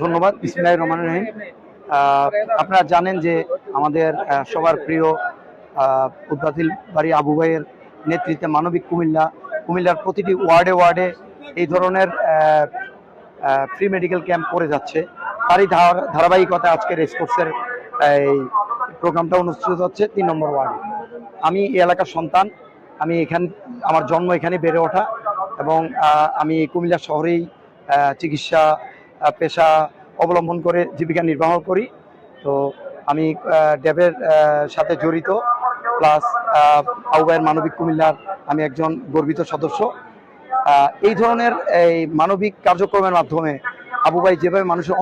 ধন্যবাদ। বিসমিল্লাহির রহমানির রহিম। আপনারা জানেন যে আমাদের সবার প্রিয় উদ্বাতিল বাড়ি আবু ভাইয়ের নেতৃত্বে মানবিক কুমিল্লার প্রতিটি ওয়ার্ডে ওয়ার্ডে এই ধরনের ফ্রি মেডিকেল ক্যাম্প করে যাচ্ছে। তারই ধারাবাহিকতা আজকে রেসকোর্সের এই প্রোগ্রামটা অনুষ্ঠিত হচ্ছে 3 নম্বর ওয়ার্ডে। আমি এই এলাকার সন্তান, আমি আমার জন্ম এখানে বেড়ে ওঠা এবং আমি কুমিল্লা শহরেই চিকিৎসা পেশা অবলম্বন করে জীবিকা নির্বাহ করি। তো আমি ড্যাবের সাথে জড়িত, প্লাস আবু ভাইয়ের মানবিক কুমিল্লার আমি একজন গর্বিত সদস্য। এই ধরনের এই মানবিক কার্যক্রমের মাধ্যমে আবু ভাই যেভাবে মানুষের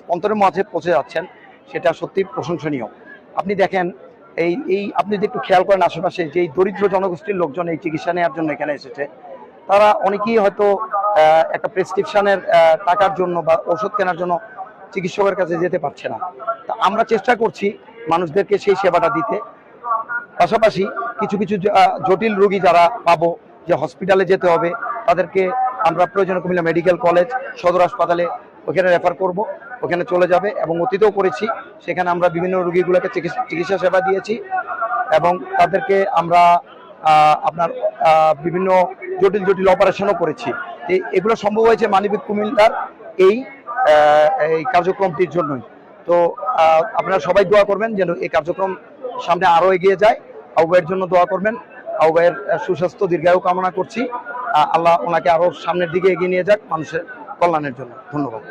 অন্তরের মাঝে পৌঁছে যাচ্ছেন, সেটা সত্যি প্রশংসনীয়। আপনি দেখেন আপনি যদি একটু খেয়াল করেন, আশেপাশে যে দরিদ্র জনগোষ্ঠীর লোকজন এই চিকিৎসা নেওয়ার জন্য এখানে এসেছে, তারা অনেকেই হয়তো একটা প্রেসক্রিপশনের টাকার জন্য বা ওষুধ কেনার জন্য চিকিৎসকের কাছে যেতে পারছে না। তা আমরা চেষ্টা করছি মানুষদেরকে সেই সেবাটা দিতে। পাশাপাশি কিছু কিছু জটিল রোগী যারা পাবো যে হসপিটালে যেতে হবে, তাদেরকে আমরা প্রয়োজনে কুমিল্লা মেডিকেল কলেজ সদর হাসপাতালে ওখানে রেফার করব, ওখানে চলে যাবে এবং অতীতেও করেছি। সেখানে আমরা বিভিন্ন রোগীগুলোকে চিকিৎসা সেবা দিয়েছি এবং তাদেরকে আমরা আপনার বিভিন্ন জটিল অপারেশনও করেছি। এগুলো সম্ভব হয়েছে মানবিক কুমিল্লার এই কার্যক্রমটির জন্যই। তো আপনারা সবাই দোয়া করবেন যেন এই কার্যক্রম সামনে আরো এগিয়ে যায়। আবু ভাইয়ের জন্য দোয়া করবেন। আবু ভাইয়ের সুস্বাস্থ্য দীর্ঘায়ু কামনা করছি। আল্লাহ ওনাকে আরো সামনের দিকে এগিয়ে নিয়ে যাক মানুষের কল্যাণের জন্য। ধন্যবাদ।